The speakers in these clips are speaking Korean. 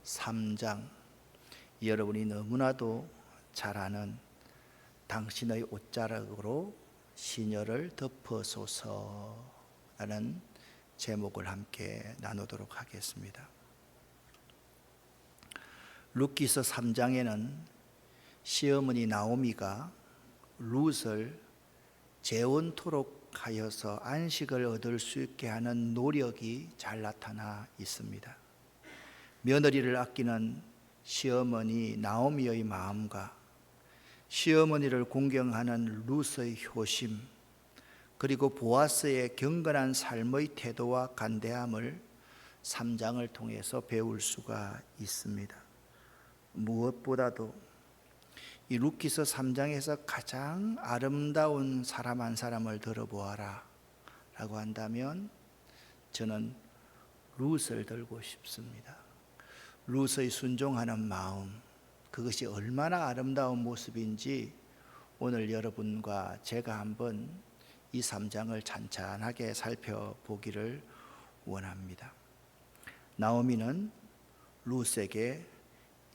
3장, 여러분이 너무나도 잘 아는 당신의 옷자락으로 시녀를 덮어소서라는 제목을 함께 나누도록 하겠습니다. 룻기서 3장에는 시어머니 나오미가 룻을 재혼토록 하여서 안식을 얻을 수 있게 하는 노력이 잘 나타나 있습니다. 며느리를 아끼는 시어머니 나오미의 마음과 시어머니를 공경하는 룻의 효심, 그리고 보아스의 경건한 삶의 태도와 간대함을 3장을 통해서 배울 수가 있습니다. 무엇보다도 이 룻기서 3장에서 가장 아름다운 사람 한 사람을 들어보아라 라고 한다면 저는 룻을 들고 싶습니다. 룻의 순종하는 마음, 그것이 얼마나 아름다운 모습인지 오늘 여러분과 제가 한번 이 3장을 찬찬하게 살펴보기를 원합니다. 나오미는 룻에게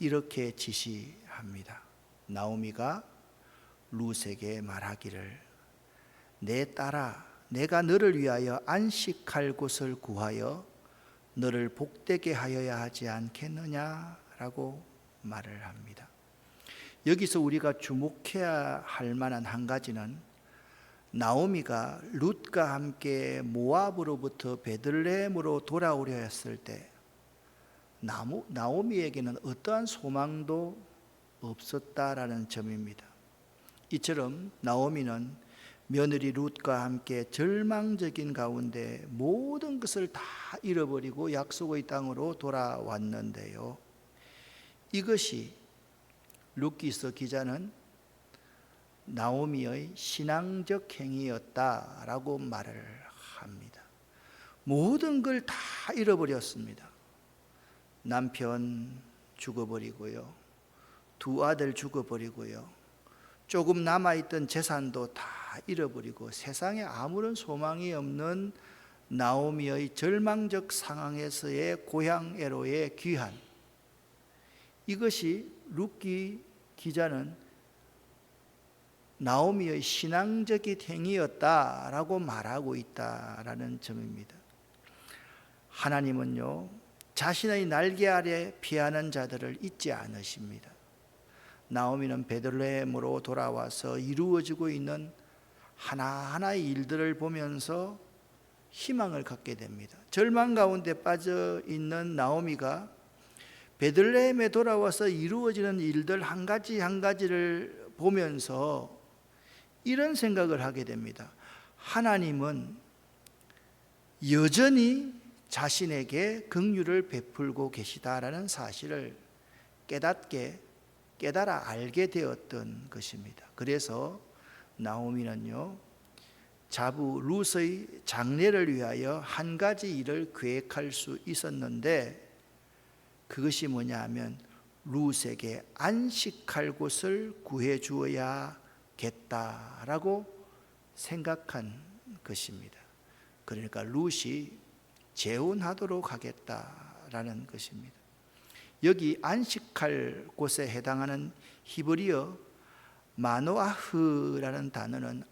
이렇게 지시합니다. 나오미가 룻에게 말하기를, 내 딸아, 내가 너를 위하여 안식할 곳을 구하여 너를 복되게 하여야 하지 않겠느냐 라고 말을 합니다. 여기서 우리가 주목해야 할 만한 한 가지는 나오미가 룻과 함께 모압으로부터 베들레헴으로 돌아오려 했을 때 나오미에게는 어떠한 소망도 없었다라는 점입니다. 이처럼 나오미는 며느리 룻과 함께 절망적인 가운데 모든 것을 다 잃어버리고 약속의 땅으로 돌아왔는데요, 이것이 룻기서 기자는 나오미의 신앙적 행위였다라고 말을 합니다. 모든 걸 다 잃어버렸습니다. 남편 죽어버리고요, 두 아들 죽어버리고요, 조금 남아있던 재산도 다 잃어버리고 세상에 아무런 소망이 없는 나오미의 절망적 상황에서의 고향애로의 귀환, 이것이 룻기 기자는 나오미의 신앙적인 행위였다라고 말하고 있다라는 점입니다. 하나님은요, 자신의 날개 아래 피하는 자들을 잊지 않으십니다. 나오미는 베들레헴으로 돌아와서 이루어지고 있는 하나하나의 일들을 보면서 희망을 갖게 됩니다. 절망 가운데 빠져 있는 나오미가 베들레헴에 돌아와서 이루어지는 일들 한 가지 한 가지를 보면서 이런 생각을 하게 됩니다. 하나님은 여전히 자신에게 긍휼을 베풀고 계시다라는 사실을 깨달아 알게 되었던 것입니다. 그래서 나오미는요, 자부 룻의 장례를 위하여 한 가지 일을 계획할 수 있었는데, 그것이 뭐냐 하면 룻에게 안식할 곳을 구해 주어야겠다라고 생각한 것입니다. 그러니까 룻이 재혼하도록 하겠다라는 것입니다. 여기 안식할 곳에 해당하는 히브리어 마노아흐라는 단어는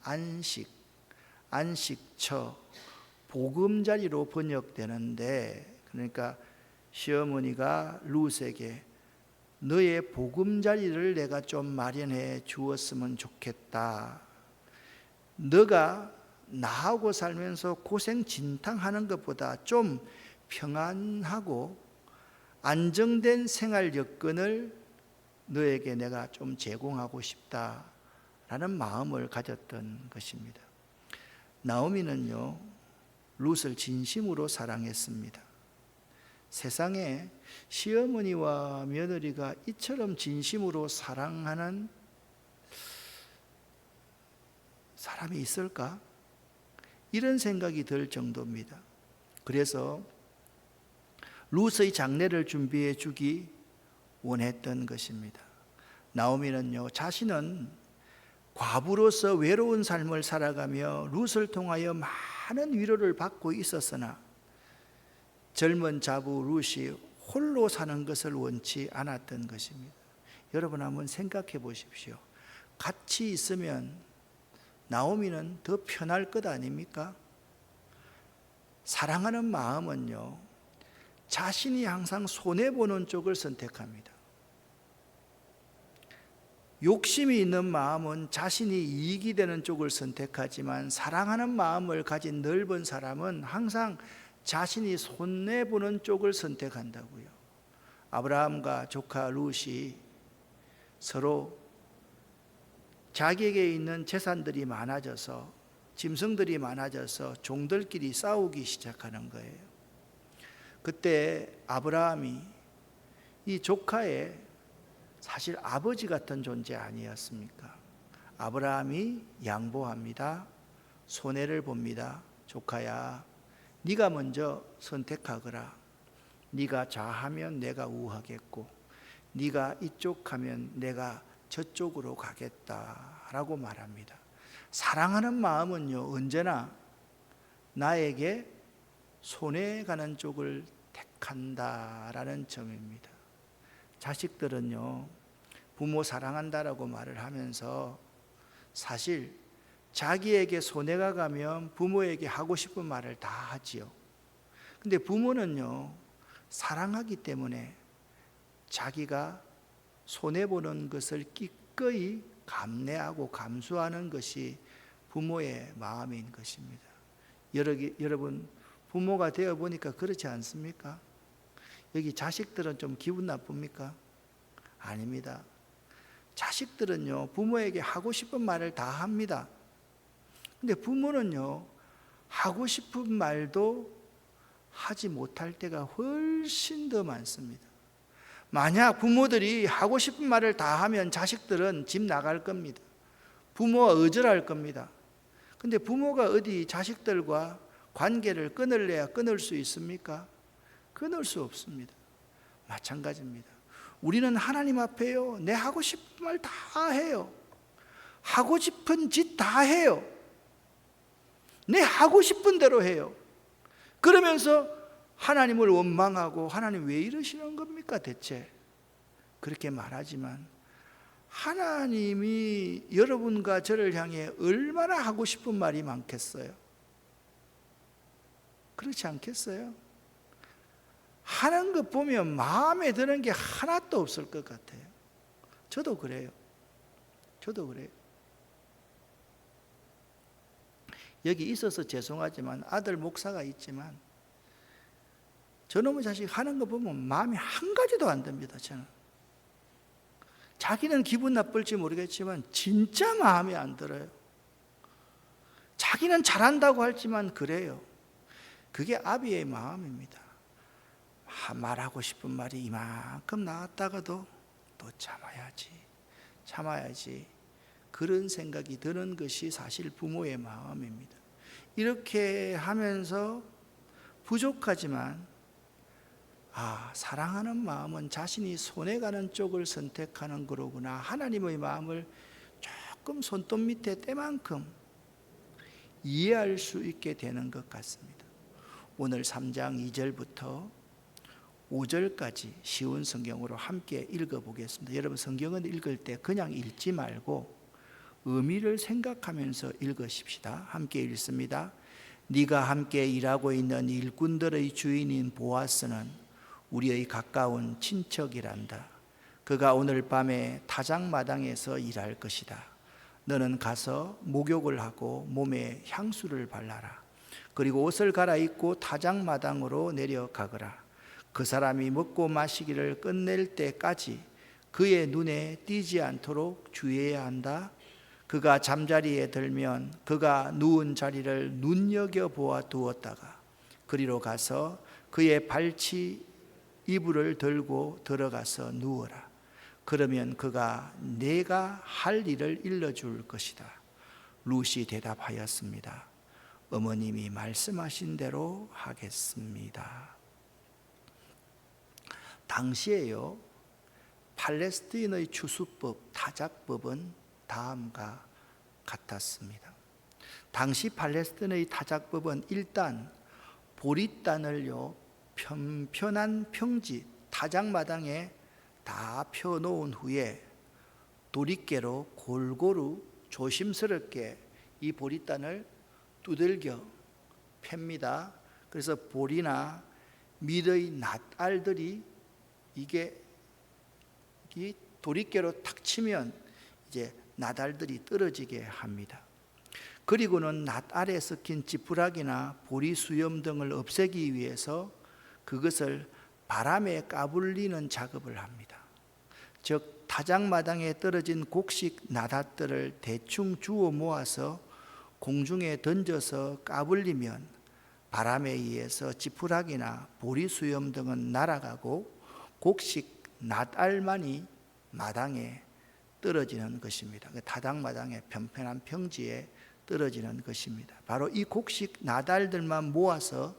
안식처, 보금자리로 번역되는데, 그러니까 시어머니가 룻에게 너의 보금자리를 내가 좀 마련해 주었으면 좋겠다. 너가 나하고 살면서 고생 진탕하는 것보다 좀 평안하고 안정된 생활 여건을 너에게 내가 좀 제공하고 싶다라는 마음을 가졌던 것입니다. 나오미는요, 룻을 진심으로 사랑했습니다. 세상에 시어머니와 며느리가 이처럼 진심으로 사랑하는 사람이 있을까? 이런 생각이 들 정도입니다. 그래서 룻의 장례를 준비해 주기 원했던 것입니다. 나오미는요, 자신은 과부로서 외로운 삶을 살아가며 룻을 통하여 많은 위로를 받고 있었으나 젊은 자부 룻이 홀로 사는 것을 원치 않았던 것입니다. 여러분 한번 생각해 보십시오. 같이 있으면 나오미는 더 편할 것 아닙니까? 사랑하는 마음은요, 자신이 항상 손해보는 쪽을 선택합니다. 욕심이 있는 마음은 자신이 이익이 되는 쪽을 선택하지만, 사랑하는 마음을 가진 넓은 사람은 항상 자신이 손해보는 쪽을 선택한다고요. 아브라함과 조카 룻이 서로 자기에게 있는 재산들이 많아져서, 짐승들이 많아져서 종들끼리 싸우기 시작하는 거예요. 그때 아브라함이 이 조카의 사실 아버지 같은 존재 아니었습니까? 아브라함이 양보합니다. 손해를 봅니다. 조카야, 네가 먼저 선택하거라. 네가 좌하면 내가 우하겠고, 네가 이쪽 하면 내가 저쪽으로 가겠다라고 말합니다. 사랑하는 마음은요, 언제나 나에게 손해가는 쪽을 택한다라는 점입니다. 자식들은요, 부모 사랑한다라고 말을 하면서 사실 자기에게 손해가 가면 부모에게 하고 싶은 말을 다 하지요. 근데 부모는요, 사랑하기 때문에 자기가 손해보는 것을 기꺼이 감내하고 감수하는 것이 부모의 마음인 것입니다. 여러분, 부모가 되어 보니까 그렇지 않습니까? 여기 자식들은 좀 기분 나쁩니까? 아닙니다. 자식들은요, 부모에게 하고 싶은 말을 다 합니다. 근데 부모는요, 하고 싶은 말도 하지 못할 때가 훨씬 더 많습니다. 만약 부모들이 하고 싶은 말을 다 하면 자식들은 집 나갈 겁니다. 부모와 의절할 겁니다. 근데 부모가 어디 자식들과 관계를 끊을래야 끊을 수 있습니까? 끊을 수 없습니다. 마찬가지입니다. 우리는 하나님 앞에요, 내 하고 싶은 말 다 해요. 하고 싶은 짓 다 해요. 내 하고 싶은 대로 해요. 그러면서 하나님을 원망하고, 하나님 왜 이러시는 겁니까 대체? 그렇게 말하지만 하나님이 여러분과 저를 향해 얼마나 하고 싶은 말이 많겠어요? 그렇지 않겠어요? 하는 것 보면 마음에 드는 게 하나도 없을 것 같아요. 저도 그래요. 여기 있어서 죄송하지만 아들 목사가 있지만 저놈의 자식 하는 거 보면 마음이 한 가지도 안 듭니다. 저는 자기는 기분 나쁠지 모르겠지만 진짜 마음에 안 들어요. 자기는 잘한다고 하지만 그래요. 그게 아비의 마음입니다. 말하고 싶은 말이 이만큼 나왔다가도 또 참아야지 그런 생각이 드는 것이 사실 부모의 마음입니다. 이렇게 하면서 부족하지만 사랑하는 마음은 자신이 손해가는 쪽을 선택하는 거로구나, 하나님의 마음을 조금 손톱 밑에 때만큼 이해할 수 있게 되는 것 같습니다. 오늘 3장 2절부터 5절까지 쉬운 성경으로 함께 읽어보겠습니다. 여러분, 성경은 읽을 때 그냥 읽지 말고 의미를 생각하면서 읽으십시다. 함께 읽습니다. 네가 함께 일하고 있는 일꾼들의 주인인 보아스는 우리의 가까운 친척이란다. 그가 오늘 밤에 타작마당에서 일할 것이다. 너는 가서 목욕을 하고 몸에 향수를 발라라. 그리고 옷을 갈아입고 타작마당으로 내려가거라. 그 사람이 먹고 마시기를 끝낼 때까지 그의 눈에 띄지 않도록 주의해야 한다. 그가 잠자리에 들면 그가 누운 자리를 눈여겨보아 두었다가 그리로 가서 그의 발치 이불을 들고 들어가서 누워라. 그러면 그가 내가 할 일을 일러줄 것이다. 룻이 대답하였습니다. 어머님이 말씀하신 대로 하겠습니다. 당시에요, 팔레스틴의 추수법, 타작법은 다음과 같았습니다. 당시 팔레스틴의 타작법은 일단 보리단을요, 편편한 평지, 타작마당에 다 펴놓은 후에 도리깨로 골고루 조심스럽게 이 보리단을 두들겨 팹니다. 그래서 보리나 밀의 낫알들이 이게 이 도리깨로 탁 치면 이제 낫알들이 떨어지게 합니다. 그리고는 낫알에 섞인 지푸라기나 보리 수염 등을 없애기 위해서 그것을 바람에 까불리는 작업을 합니다. 즉 타작마당에 떨어진 곡식 낫알들을 대충 주워 모아서 공중에 던져서 까불리면 바람에 의해서 지푸라기나 보리 수염 등은 날아가고 곡식 낫알만이 마당에 떨어지는 것입니다. 타작마당의 편편한 평지에 떨어지는 것입니다. 바로 이 곡식 낫알들만 모아서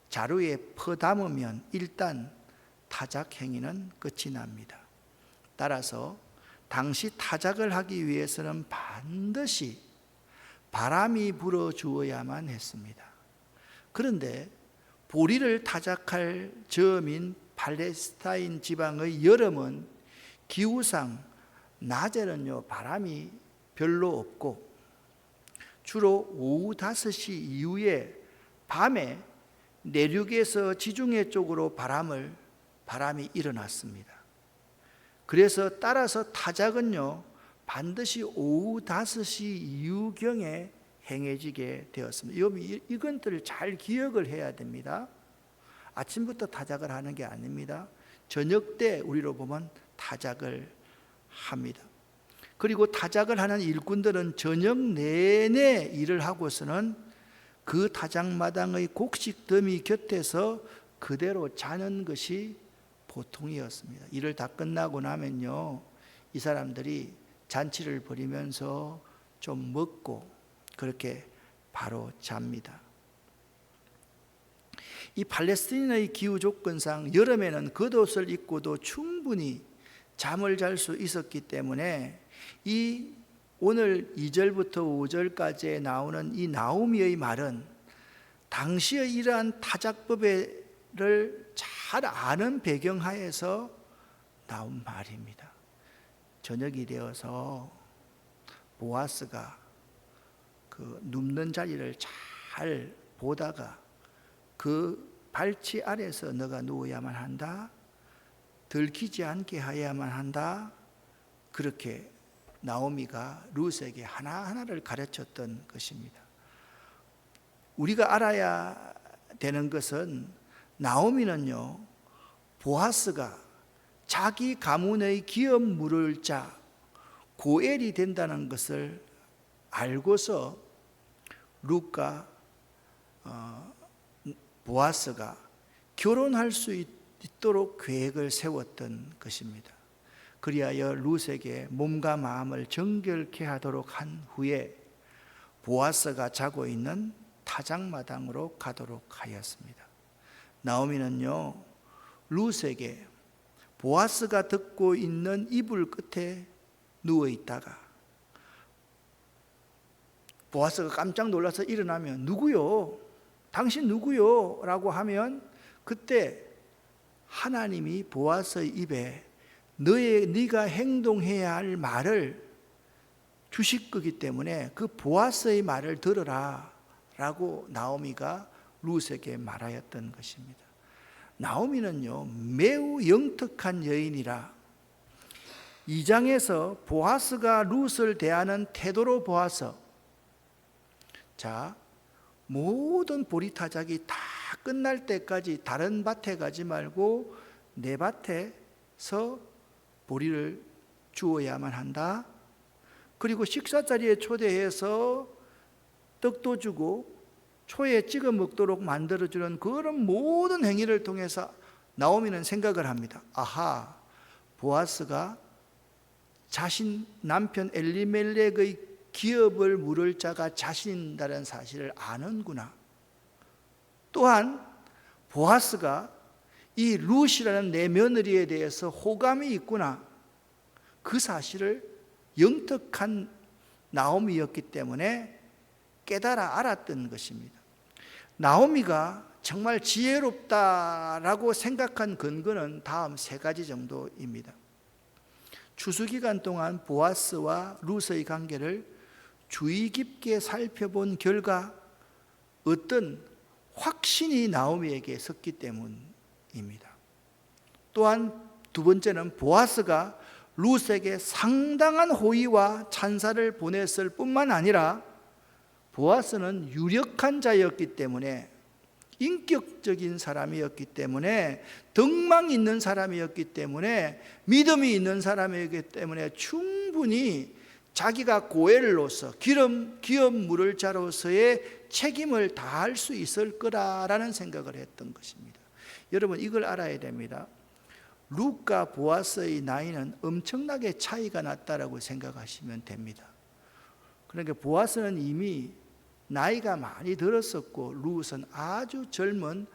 자루에 퍼담으면 일단 타작 행위는 끝이 납니다. 따라서 당시 타작을 하기 위해서는 반드시 바람이 불어 주어야만 했습니다. 그런데 보리를 타작할 저민 팔레스타인 지방의 여름은 기후상 낮에는요 바람이 별로 없고 주로 오후 5시 이후에 밤에 내륙에서 지중해 쪽으로 바람이 일어났습니다. 그래서 따라서 타작은요 반드시 오후 5시 이후경에 행해지게 되었습니다. 이것들을 잘 기억을 해야 됩니다. 아침부터 타작을 하는 게 아닙니다. 저녁 때 우리로 보면 타작을 합니다. 그리고 타작을 하는 일꾼들은 저녁 내내 일을 하고서는 그 타작마당의 곡식 더미 곁에서 그대로 자는 것이 보통이었습니다. 일을 다 끝나고 나면요 이 사람들이 잔치를 벌이면서 좀 먹고 그렇게 바로 잡니다. 이 팔레스틴의 기후 조건상 여름에는 겉옷을 입고도 충분히 잠을 잘 수 있었기 때문에 이 오늘 2절부터 5절까지에 나오는 이 나오미의 말은 당시의 이러한 타작법을 잘 아는 배경하에서 나온 말입니다. 저녁이 되어서 보아스가 그 눕는 자리를 잘 보다가 그 발치 아래서 너가 누워야만 한다, 들키지 않게 하야만 한다, 그렇게 나오미가 룻에게 하나하나를 가르쳤던 것입니다. 우리가 알아야 되는 것은 나오미는요 보아스가 자기 가문의 기업 물을 자 고엘이 된다는 것을 알고서 룻과 보아스가 결혼할 수 있도록 계획을 세웠던 것입니다. 그리하여 룻에게 몸과 마음을 정결케 하도록 한 후에 보아스가 자고 있는 타작마당으로 가도록 하였습니다. 나오미는요 룻에게 보아스가 듣고 있는 이불 끝에 누워 있다가 보아스가 깜짝 놀라서 일어나면 누구요? 당신 누구요? 라고 하면 그때 하나님이 보아스의 입에 네가 행동해야 할 말을 주실 거기 때문에 그 보아스의 말을 들으라 라고 나오미가 룻에게 말하였던 것입니다. 나오미는요 매우 영특한 여인이라 2장에서 보아스가 룻을 대하는 태도로 보아서 자 모든 보리타작이 다 끝날 때까지 다른 밭에 가지 말고 내 밭에서 보리를 주어야만 한다. 그리고 식사 자리에 초대해서 떡도 주고 초에 찍어 먹도록 만들어주는 그런 모든 행위를 통해서 나오미는 생각을 합니다. 아하, 보아스가 자신 남편 엘리멜렉의 기업을 물을 자가 자신이라는 사실을 아는구나. 또한 보아스가 이 룻이라는 내 며느리에 대해서 호감이 있구나. 그 사실을 영특한 나오미였기 때문에 깨달아 알았던 것입니다. 나오미가 정말 지혜롭다라고 생각한 근거는 다음 세 가지 정도입니다. 추수기간 동안 보아스와 룻의 관계를 주의 깊게 살펴본 결과 어떤 확신이 나오미에게 섰기 때문입니다. 또한 두 번째는 보아스가 룻에게 상당한 호의와 찬사를 보냈을 뿐만 아니라 보아스는 유력한 자였기 때문에, 인격적인 사람이었기 때문에, 덕망 있는 사람이었기 때문에, 믿음이 있는 사람이었기 때문에 충분히 자기가 고엘로서 기업 물을 자로서의 책임을 다할 수 있을 거라라는 생각을 했던 것입니다. 여러분, 이걸 알아야 됩니다. 룻과 보아스의 나이는 엄청나게 차이가 났다라고 생각하시면 됩니다. 그러니까 보아스는 이미 나이가 많이 들었었고 룻은 아주 젊은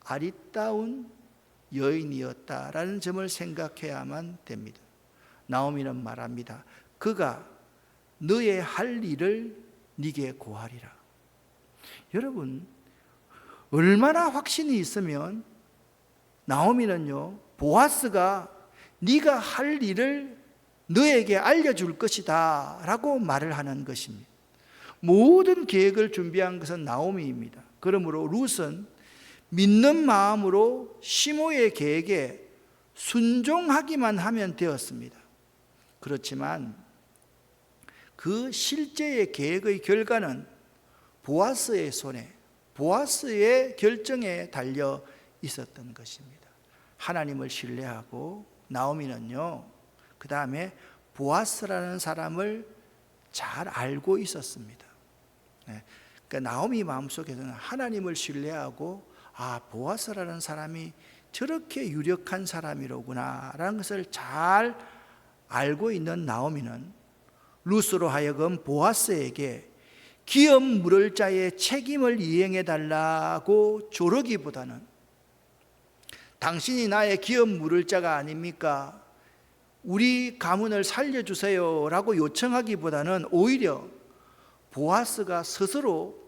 아리따운 여인이었다라는 점을 생각해야만 됩니다. 나오미는 말합니다. 그가 너의 할 일을 네게 고하리라. 여러분, 얼마나 확신이 있으면 나오미는요, 보아스가 네가 할 일을 너에게 알려줄 것이다 라고 말을 하는 것입니다. 모든 계획을 준비한 것은 나오미입니다. 그러므로 룻은 믿는 마음으로 시모의 계획에 순종하기만 하면 되었습니다. 그렇지만 그 실제의 계획의 결과는 보아스의 손에, 보아스의 결정에 달려 있었던 것입니다. 하나님을 신뢰하고 나오미는요, 그 다음에 보아스라는 사람을 잘 알고 있었습니다. 그러니까 나오미 마음속에서는 하나님을 신뢰하고, 보아스라는 사람이 저렇게 유력한 사람이로구나 라는 것을 잘 알고 있는 나오미는 룻으로 하여금 보아스에게 기업 물을 자의 책임을 이행해 달라고 조르기보다는, 당신이 나의 기업 물을 자가 아닙니까? 우리 가문을 살려주세요 라고 요청하기보다는 오히려 보아스가 스스로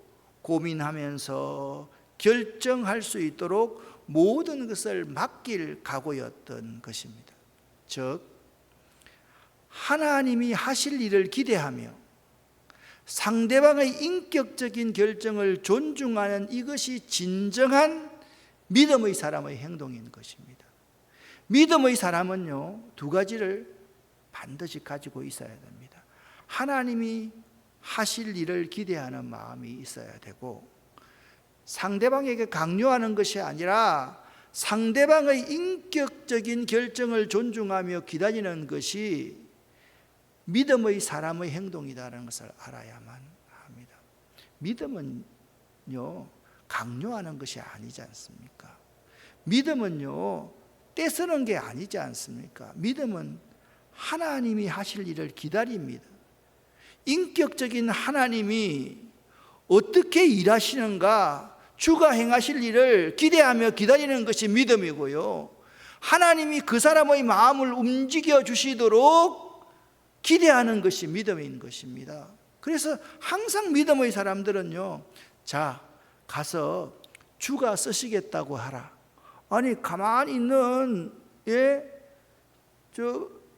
고민하면서 결정할 수 있도록 모든 것을 맡길 각오였던 것입니다. 즉, 하나님이 하실 일을 기대하며 상대방의 인격적인 결정을 존중하는 이것이 진정한 믿음의 사람의 행동인 것입니다. 믿음의 사람은요, 두 가지를 반드시 가지고 있어야 됩니다. 하나님이 하실 일을 기대하는 마음이 있어야 되고, 상대방에게 강요하는 것이 아니라 상대방의 인격적인 결정을 존중하며 기다리는 것이 믿음의 사람의 행동이다라는 것을 알아야만 합니다. 믿음은요, 강요하는 것이 아니지 않습니까? 믿음은요, 떼쓰는 게 아니지 않습니까? 믿음은 하나님이 하실 일을 기다립니다. 인격적인 하나님이 어떻게 일하시는가, 주가 행하실 일을 기대하며 기다리는 것이 믿음이고요, 하나님이 그 사람의 마음을 움직여 주시도록 기대하는 것이 믿음인 것입니다. 그래서 항상 믿음의 사람들은요, 자, 가서 주가 쓰시겠다고 하라. 아니, 가만히 있는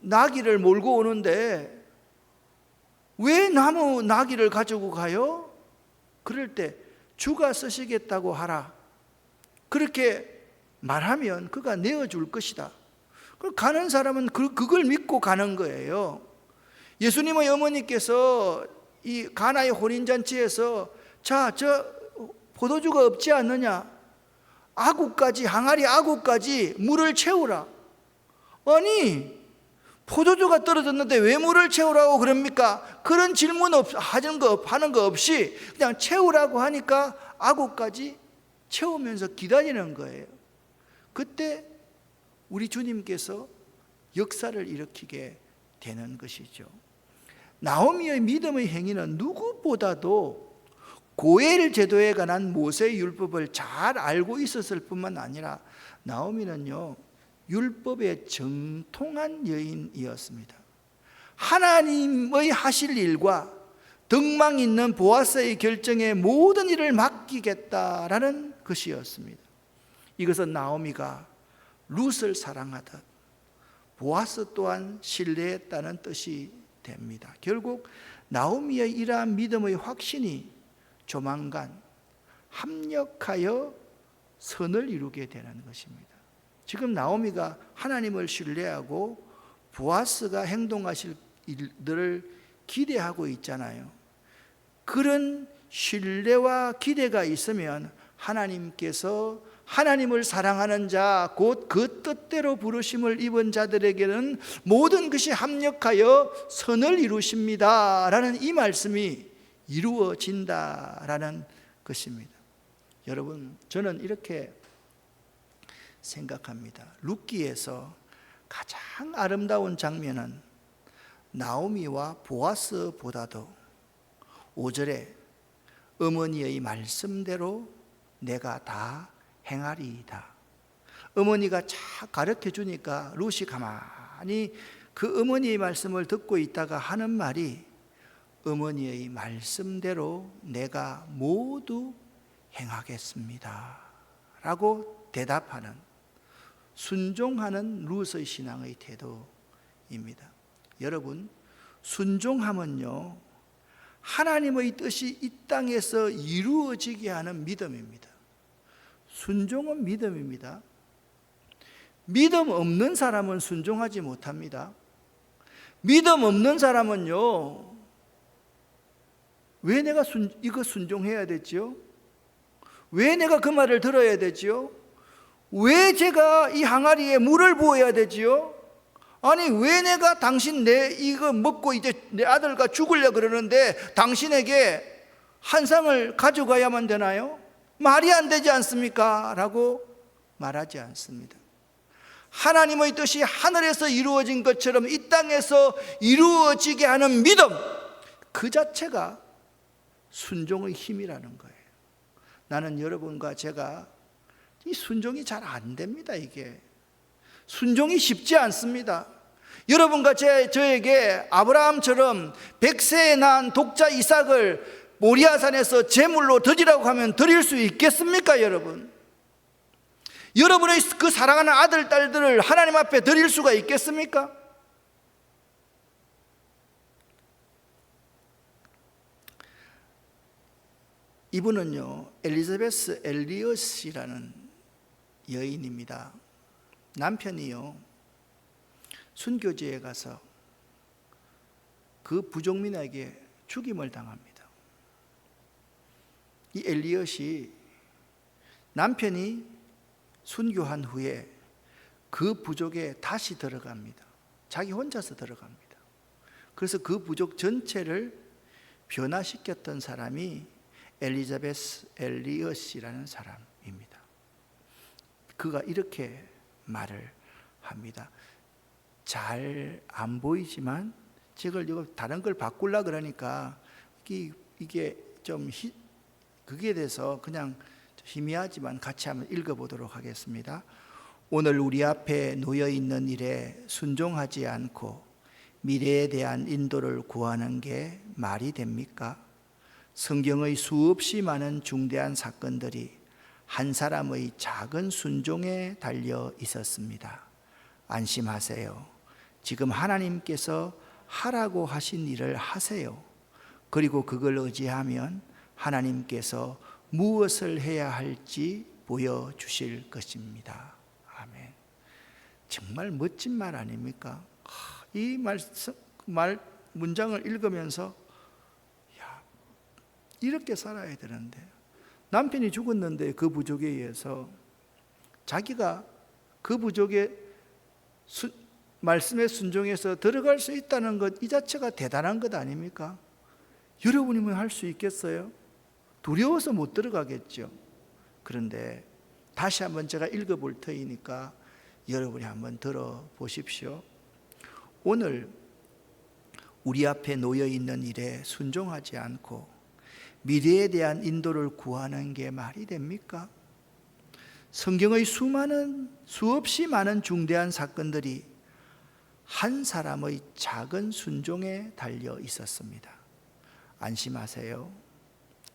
나귀를 몰고 오는데 왜 나무 나귀를 가지고 가요? 그럴 때 주가 쓰시겠다고 하라. 그렇게 말하면 그가 내어줄 것이다. 가는 사람은 그걸 믿고 가는 거예요. 예수님의 어머니께서 이 가나의 혼인잔치에서, 자, 저 포도주가 없지 않느냐, 항아리 아구까지 물을 채우라. 아니, 포도주가 떨어졌는데 왜 물을 채우라고 그럽니까? 그런 질문 하는 거 없이 그냥 채우라고 하니까 아구까지 채우면서 기다리는 거예요. 그때 우리 주님께서 역사를 일으키게 되는 것이죠. 나오미의 믿음의 행위는 누구보다도 고엘 제도에 관한 모세의 율법을 잘 알고 있었을 뿐만 아니라 나오미는요, 율법에 정통한 여인이었습니다. 하나님의 하실 일과 덕망 있는 보아스의 결정에 모든 일을 맡기겠다라는 것이었습니다. 이것은 나오미가 룻을 사랑하듯 보아스 또한 신뢰했다는 뜻이 됩니다. 결국 나오미의 이러한 믿음의 확신이 조만간 합력하여 선을 이루게 되는 것입니다. 지금 나오미가 하나님을 신뢰하고 보아스가 행동하실 일들을 기대하고 있잖아요. 그런 신뢰와 기대가 있으면 하나님께서 하나님을 사랑하는 자, 곧 그 뜻대로 부르심을 입은 자들에게는 모든 것이 합력하여 선을 이루십니다 라는 이 말씀이 이루어진다라는 것입니다. 여러분, 저는 이렇게 생각합니다. 룻기에서 가장 아름다운 장면은 나오미와 보아스보다도 5절에 어머니의 말씀대로 내가 다 행하리이다. 어머니가 쫙 가르쳐 주니까 룻이 가만히 그 어머니의 말씀을 듣고 있다가 하는 말이 어머니의 말씀대로 내가 모두 행하겠습니다 라고 대답하는, 순종하는 룻의 신앙의 태도입니다. 여러분, 순종함은요 하나님의 뜻이 이 땅에서 이루어지게 하는 믿음입니다. 순종은 믿음입니다. 믿음 없는 사람은 순종하지 못합니다. 믿음 없는 사람은요, 왜 내가 이거 순종해야 되지요? 왜 내가 그 말을 들어야 되지요? 왜 제가 이 항아리에 물을 부어야 되지요? 아니, 왜 내가 당신 내 이거 먹고 이제 내 아들과 죽으려 그러는데 당신에게 한 상을 가져가야만 되나요? 말이 안 되지 않습니까? 라고 말하지 않습니다. 하나님의 뜻이 하늘에서 이루어진 것처럼 이 땅에서 이루어지게 하는 믿음, 그 자체가 순종의 힘이라는 거예요. 나는 여러분과 제가 이 순종이 잘 안 됩니다. 이게 순종이 쉽지 않습니다. 여러분과 저에게 아브라함처럼 100세에 낳은 독자 이삭을 모리아산에서 제물로 드리라고 하면 드릴 수 있겠습니까, 여러분? 여러분의 그 사랑하는 아들, 딸들을 하나님 앞에 드릴 수가 있겠습니까? 이분은요, 엘리자베스 엘리엇이라는 여인입니다. 남편이요, 순교지에 가서 그 부족민에게 죽임을 당합니다. 이 엘리엇이 남편이 순교한 후에 그 부족에 다시 들어갑니다. 자기 혼자서 들어갑니다. 그래서 그 부족 전체를 변화시켰던 사람이 엘리자베스 엘리엇이라는 사람입니다. 그가 이렇게 말을 합니다. 잘 안 보이지만 제가 이거 다른 걸 바꾸려고 그러니까 이게 좀 그게 돼서 그냥 희미하지만 같이 한번 읽어보도록 하겠습니다. 오늘 우리 앞에 놓여있는 일에 순종하지 않고 미래에 대한 인도를 구하는 게 말이 됩니까? 성경의 수없이 많은 중대한 사건들이 한 사람의 작은 순종에 달려 있었습니다. 안심하세요. 지금 하나님께서 하라고 하신 일을 하세요. 그리고 그걸 의지하면 하나님께서 무엇을 해야 할지 보여주실 것입니다. 아멘. 정말 멋진 말 아닙니까? 이 문장을 읽으면서 이렇게 살아야 되는데, 남편이 죽었는데 그 부족에 의해서 자기가 그 부족의 말씀에 순종해서 들어갈 수 있다는 것, 이 자체가 대단한 것 아닙니까? 여러분이면 할 수 있겠어요? 두려워서 못 들어가겠죠. 그런데 다시 한번 제가 읽어볼 터이니까 여러분이 한번 들어보십시오. 오늘 우리 앞에 놓여있는 일에 순종하지 않고 미래에 대한 인도를 구하는 게 말이 됩니까? 성경의 수없이 많은 중대한 사건들이 한 사람의 작은 순종에 달려 있었습니다. 안심하세요.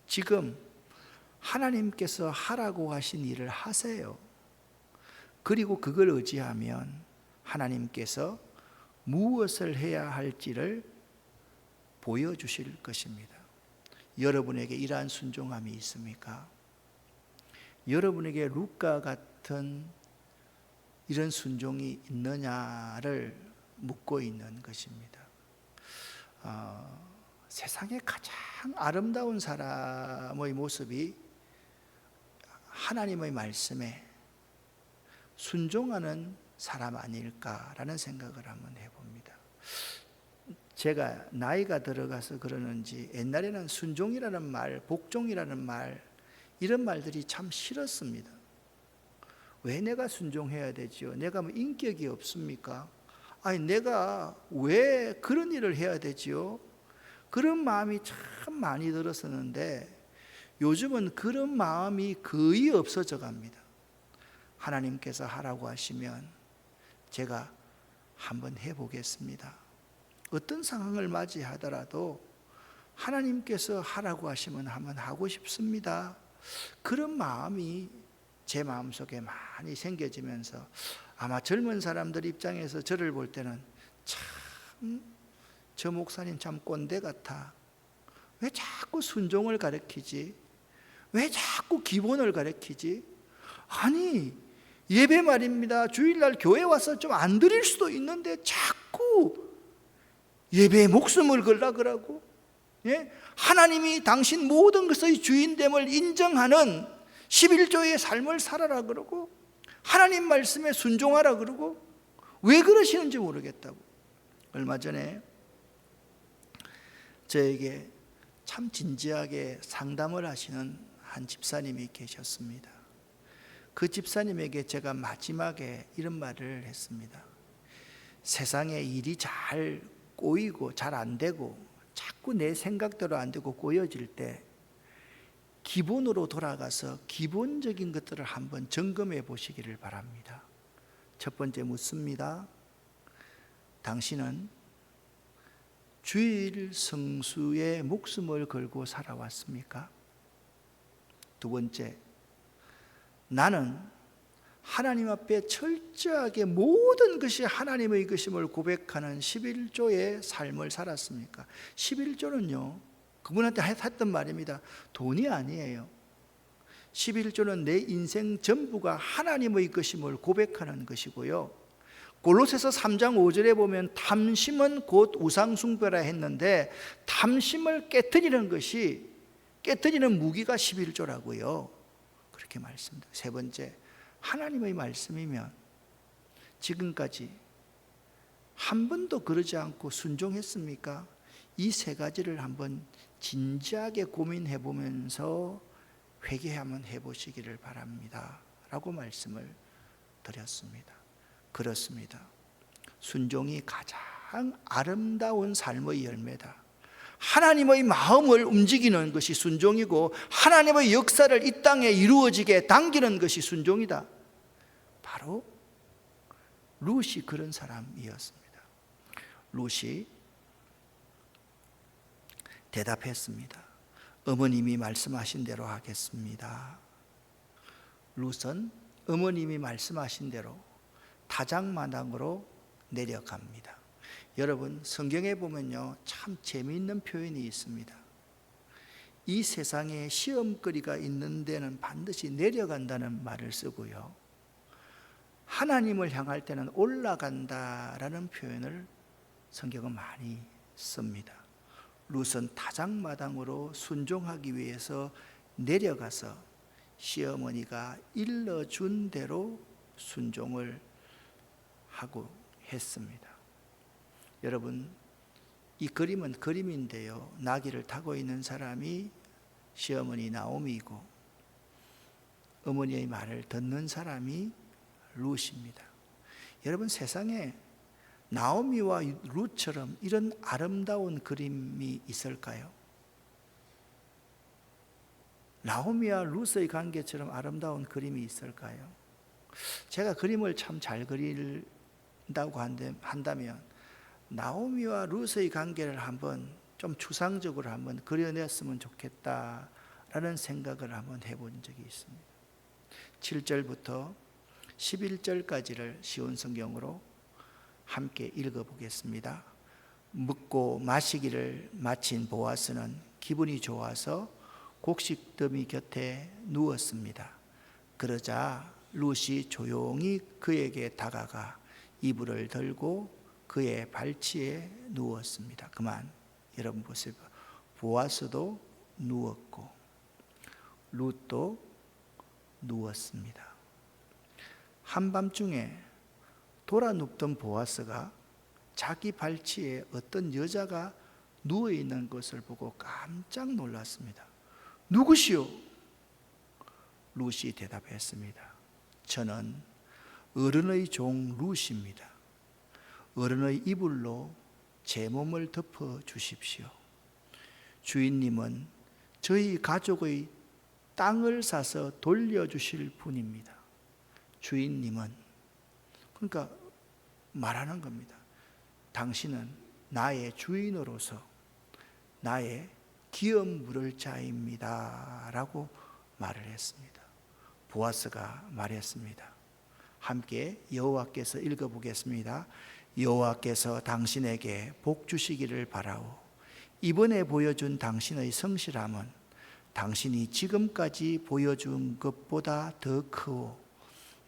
지금 하나님께서 하라고 하신 일을 하세요. 그리고 그걸 의지하면 하나님께서 무엇을 해야 할지를 보여주실 것입니다. 여러분에게 이러한 순종함이 있습니까? 여러분에게 룻과 같은 이런 순종이 있느냐를 묻고 있는 것입니다. 세상에 가장 아름다운 사람의 모습이 하나님의 말씀에 순종하는 사람 아닐까라는 생각을 한번 해봅니다. 제가 나이가 들어가서 그러는지 옛날에는 순종이라는 말, 복종이라는 말, 이런 말들이 참 싫었습니다. 왜 내가 순종해야 되지요? 내가 뭐 인격이 없습니까? 아니 내가 왜 그런 일을 해야 되지요? 그런 마음이 참 많이 들었었는데 요즘은 그런 마음이 거의 없어져 갑니다. 하나님께서 하라고 하시면 제가 한번 해보겠습니다. 어떤 상황을 맞이하더라도 하나님께서 하라고 하시면 한번 하고 싶습니다. 그런 마음이 제 마음속에 많이 생겨지면서 아마 젊은 사람들 입장에서 저를 볼 때는 참 저 목사님 참 꼰대 같아. 왜 자꾸 순종을 가르치지? 왜 자꾸 기본을 가르치지? 아니 예배 말입니다. 주일날 교회 와서 좀 안 드릴 수도 있는데 자꾸 예배에 목숨을 걸라 그러고, 예? 하나님이 당신 모든 것의 주인됨을 인정하는 11조의 삶을 살아라 그러고 하나님 말씀에 순종하라 그러고 왜 그러시는지 모르겠다고. 얼마 전에 저에게 참 진지하게 상담을 하시는 한 집사님이 계셨습니다. 그 집사님에게 제가 마지막에 이런 말을 했습니다. 세상에 일이 잘 꼬이고 잘 안 되고 자꾸 내 생각대로 안 되고 꼬여질 때 기본으로 돌아가서 기본적인 것들을 한번 점검해 보시기를 바랍니다. 첫 번째 묻습니다. 당신은 주일 성수에 목숨을 걸고 살아왔습니까? 두 번째, 나는 하나님 앞에 철저하게 모든 것이 하나님의 것임을 고백하는 11조의 삶을 살았습니까? 11조는요 그분한테 했던 말입니다. 돈이 아니에요. 11조는 내 인생 전부가 하나님의 것임을 고백하는 것이고요. 골로새서 3장 5절에 보면 탐심은 곧 우상숭배라 했는데 탐심을 깨트리는 무기가 11조라고요. 그렇게 말씀드립니다. 세 번째, 하나님의 말씀이면 지금까지 한 번도 그러지 않고 순종했습니까? 이 세 가지를 한번 진지하게 고민해 보면서 회개 한번 해보시기를 바랍니다 라고 말씀을 드렸습니다. 그렇습니다. 순종이 가장 아름다운 삶의 열매다. 하나님의 마음을 움직이는 것이 순종이고 하나님의 역사를 이 땅에 이루어지게 당기는 것이 순종이다. 바로 룻이 그런 사람이었습니다. 룻이 대답했습니다. 어머님이 말씀하신 대로 하겠습니다. 룻은 어머님이 말씀하신 대로 타작마당으로 내려갑니다. 여러분 성경에 보면요 참 재미있는 표현이 있습니다. 이 세상에 시험거리가 있는 데는 반드시 내려간다는 말을 쓰고요, 하나님을 향할 때는 올라간다라는 표현을 성경은 많이 씁니다. 룻은 타작마당으로 순종하기 위해서 내려가서 시어머니가 일러준 대로 순종을 하고 했습니다. 여러분 이 그림은 그림인데요, 나귀를 타고 있는 사람이 시어머니 나오미이고 어머니의 말을 듣는 사람이 룻입니다. 여러분 세상에 나오미와 룻처럼 이런 아름다운 그림이 있을까요? 나오미와 룻의 관계처럼 아름다운 그림이 있을까요? 제가 그림을 참 잘 그린다고 한다면 나오미와 룻의 관계를 한번 좀 추상적으로 한번 그려냈으면 좋겠다라는 라는 생각을 한번 해본 적이 있습니다. 7절부터 11절까지를 쉬운 성경으로 함께 읽어보겠습니다. 먹고 마시기를 마친 보아스는 기분이 좋아서 곡식더미 곁에 누웠습니다. 그러자 룻이 조용히 그에게 다가가 이불을 들고 그의 발치에 누웠습니다. 그만. 여러분 보세요. 보아스도 누웠고 룻도 누웠습니다. 한밤중에 돌아 눕던 보아스가 자기 발치에 어떤 여자가 누워있는 것을 보고 깜짝 놀랐습니다. 누구시오? 룻이 대답했습니다. 저는 어른의 종 룻입니다. 어른의 이불로 제 몸을 덮어 주십시오. 주인님은 저희 가족의 땅을 사서 돌려주실 분입니다. 주인님은, 그러니까 말하는 겁니다. 당신은 나의 주인으로서 나의 기업 물을 자입니다 라고 말을 했습니다. 보아스가 말했습니다. 함께 여호와께서 읽어보겠습니다. 여호와께서 당신에게 복 주시기를 바라오. 이번에 보여준 당신의 성실함은 당신이 지금까지 보여준 것보다 더 크오.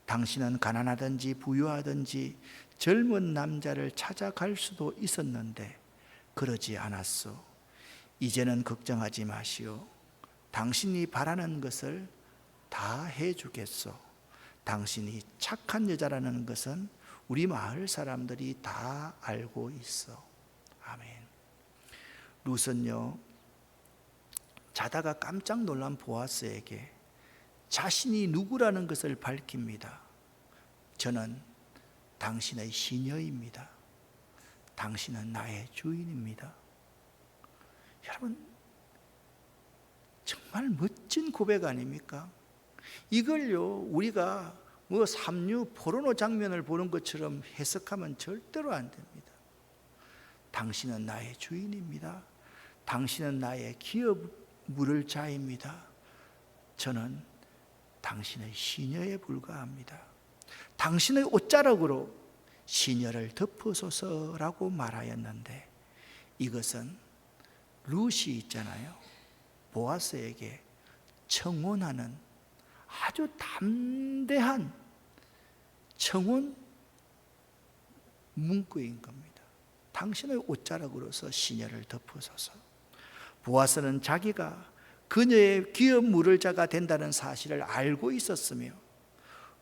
당신은 가난하든지 부유하든지 젊은 남자를 찾아갈 수도 있었는데 그러지 않았소. 이제는 걱정하지 마시오. 당신이 바라는 것을 다 해주겠소. 당신이 착한 여자라는 것은 우리 마을 사람들이 다 알고 있어. 아멘. 룻은요, 자다가 깜짝 놀란 보아스에게 자신이 누구라는 것을 밝힙니다. 저는 당신의 시녀입니다. 당신은 나의 주인입니다. 여러분, 정말 멋진 고백 아닙니까? 이걸요, 우리가 삼류 포르노 장면을 보는 것처럼 해석하면 절대로 안 됩니다. 당신은 나의 주인입니다. 당신은 나의 기업 물을 자입니다. 저는 당신의 시녀에 불과합니다. 당신의 옷자락으로 시녀를 덮으소서라고 말하였는데 이것은 룻이 있잖아요. 보아스에게 청혼하는 아주 담대한 청혼 문구인 겁니다. 당신의 옷자락으로서 시녀를 덮으소서. 보아스는 자기가 그녀의 기업 물을 자가 된다는 사실을 알고 있었으며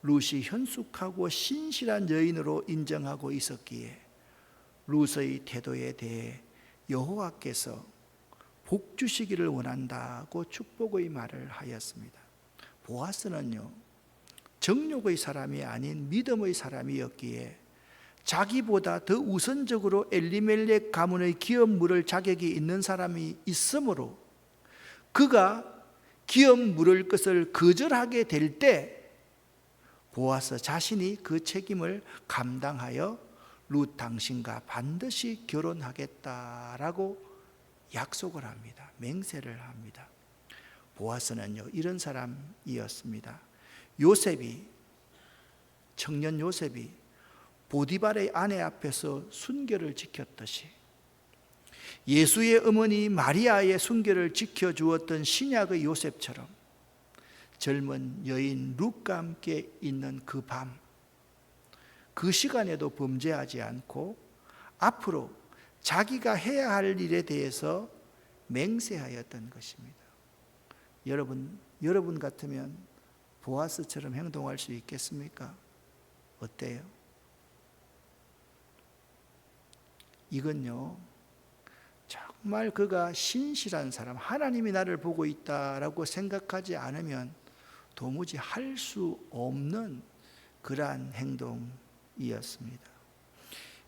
룻이 현숙하고 신실한 여인으로 인정하고 있었기에 룻의 태도에 대해 여호와께서 복 주시기를 원한다고 축복의 말을 하였습니다. 보아스는요, 정욕의 사람이 아닌 믿음의 사람이었기에 자기보다 더 우선적으로 엘리멜렉 가문의 기업 물을 자격이 있는 사람이 있으므로 그가 기업 물을 것을 거절하게 될 때 보아스 자신이 그 책임을 감당하여 룻 당신과 반드시 결혼하겠다라고 약속을 합니다. 맹세를 합니다. 보아스는요, 이런 사람이었습니다. 청년 요셉이 보디발의 아내 앞에서 순결을 지켰듯이 예수의 어머니 마리아의 순결을 지켜주었던 신약의 요셉처럼 젊은 여인 룻과 함께 있는 그 밤, 그 시간에도 범죄하지 않고 앞으로 자기가 해야 할 일에 대해서 맹세하였던 것입니다. 여러분 같으면 보아스처럼 행동할 수 있겠습니까? 어때요? 이건요, 정말 그가 신실한 사람, 하나님이 나를 보고 있다라고 생각하지 않으면 도무지 할 수 없는 그러한 행동이었습니다.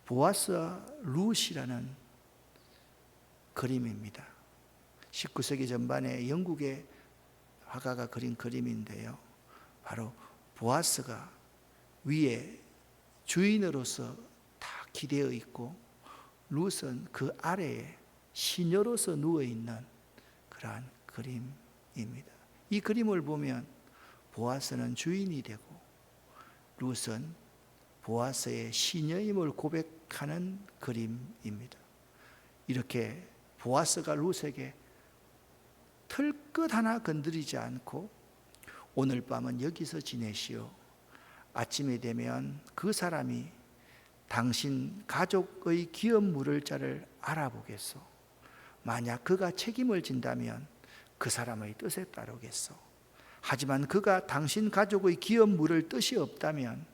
보아스와 룻이라는 그림입니다. 19세기 전반에 영국의 화가가 그린 그림인데요, 바로 보아스가 위에 주인으로서 다 기대어 있고 룻은 그 아래에 시녀로서 누워있는 그러한 그림입니다. 이 그림을 보면 보아스는 주인이 되고 룻은 보아스의 시녀임을 고백하는 그림입니다. 이렇게 보아스가 룻에게 털끝 하나 건드리지 않고 오늘 밤은 여기서 지내시오. 아침이 되면 그 사람이 당신 가족의 기업 물을 자를 알아보겠소. 만약 그가 책임을 진다면 그 사람의 뜻에 따르겠소. 하지만 그가 당신 가족의 기업 물을 뜻이 없다면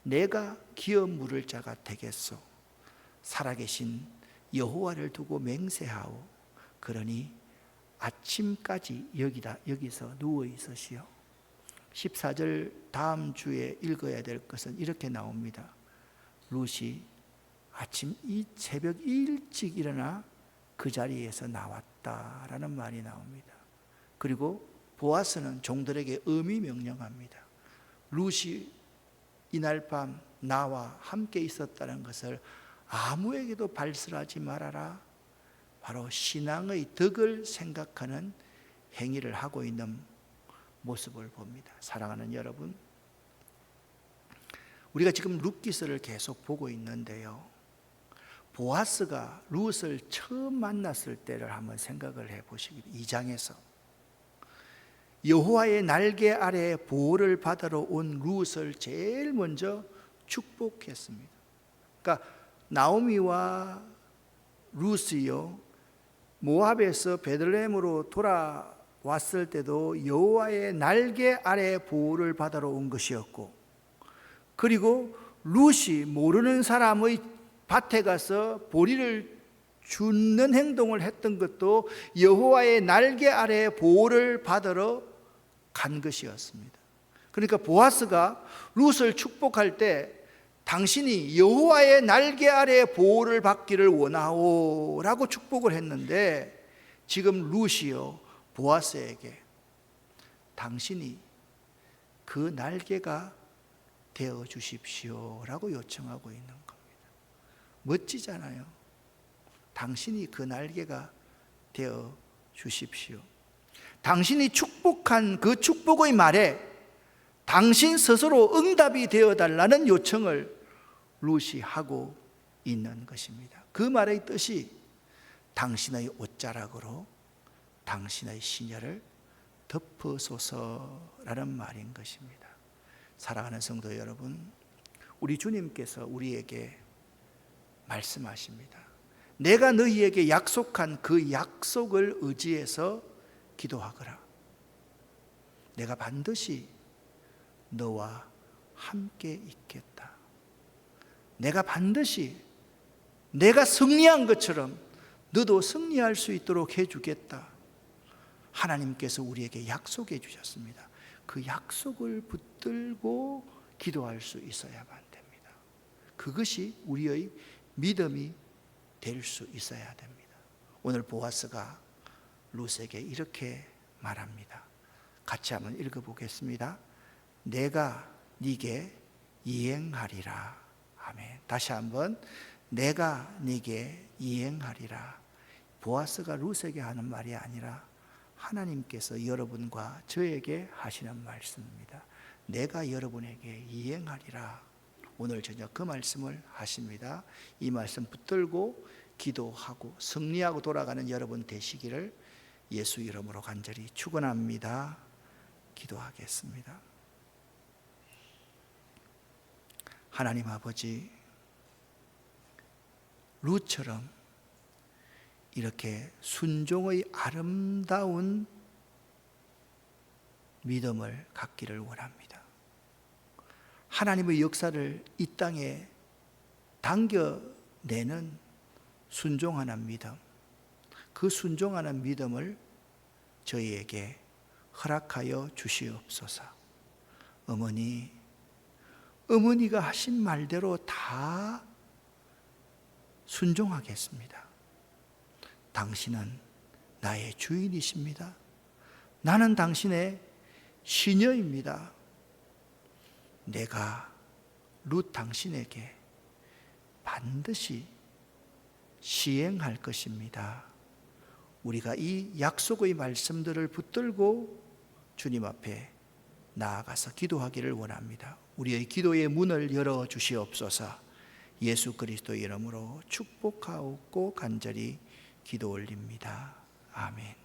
내가 기업 물을 자가 되겠소. 살아계신 여호와를 두고 맹세하오. 그러니 아침까지 여기서 누워 있으시오. 14절 다음 주에 읽어야 될 것은 이렇게 나옵니다. 룻이 아침 이 새벽 일찍 일어나 그 자리에서 나왔다라는 말이 나옵니다. 그리고 보아스는 종들에게 엄히 명령합니다. 룻이 이날 밤 나와 함께 있었다는 것을 아무에게도 발설하지 말아라. 바로 신앙의 덕을 생각하는 행위를 하고 있는 모습을 봅니다. 사랑하는 여러분, 우리가 지금 룻기서를 계속 보고 있는데요, 보아스가 룻을 처음 만났을 때를 한번 생각을 해보시기, 2장에서 여호와의 날개 아래 보호를 받으러 온 룻을 제일 먼저 축복했습니다. 그러니까 나오미와 룻이요, 모압에서 베들레헴으로 돌아왔을 때도 여호와의 날개 아래 보호를 받으러 온 것이었고, 그리고 룻이 모르는 사람의 밭에 가서 보리를 줍는 행동을 했던 것도 여호와의 날개 아래 보호를 받으러 간 것이었습니다. 그러니까 보아스가 룻을 축복할 때 당신이 여호와의 날개 아래 보호를 받기를 원하오라고 축복을 했는데, 지금 룻이요 보아스에게 당신이 그 날개가 되어 주십시오라고 요청하고 있는 겁니다. 멋지잖아요. 당신이 그 날개가 되어 주십시오. 당신이 축복한 그 축복의 말에 당신 스스로 응답이 되어 달라는 요청을 룻이 하고 있는 것입니다. 그 말의 뜻이 당신의 옷자락으로 당신의 시녀를 덮어소서라는 말인 것입니다. 사랑하는 성도 여러분, 우리 주님께서 우리에게 말씀하십니다. 내가 너희에게 약속한 그 약속을 의지해서 기도하거라. 내가 반드시 너와 함께 있겠다. 내가 반드시 내가 승리한 것처럼 너도 승리할 수 있도록 해주겠다. 하나님께서 우리에게 약속해 주셨습니다. 그 약속을 붙들고 기도할 수 있어야만 됩니다. 그것이 우리의 믿음이 될 수 있어야 됩니다. 오늘 보아스가 룻에게 이렇게 말합니다. 같이 한번 읽어보겠습니다. 내가 네게 이행하리라. 아멘. 다시 한번, 내가 네게 이행하리라. 보아스가 룻에게 하는 말이 아니라 하나님께서 여러분과 저에게 하시는 말씀입니다. 내가 여러분에게 이행하리라. 오늘 저녁 그 말씀을 하십니다. 이 말씀 붙들고 기도하고 승리하고 돌아가는 여러분 되시기를 예수 이름으로 간절히 축원합니다. 기도하겠습니다. 하나님 아버지, 룻처럼 이렇게 순종의 아름다운 믿음을 갖기를 원합니다. 하나님의 역사를 이 땅에 당겨내는 순종하는 믿음, 그 순종하는 믿음을 저희에게 허락하여 주시옵소서. 어머니가 하신 말대로 다 순종하겠습니다. 당신은 나의 주인이십니다. 나는 당신의 시녀입니다. 내가 룻 당신에게 반드시 시행할 것입니다. 우리가 이 약속의 말씀들을 붙들고 주님 앞에 나아가서 기도하기를 원합니다. 우리의 기도의 문을 열어 주시옵소서. 예수 그리스도의 이름으로 축복하옵고 간절히 기도 올립니다. 아멘.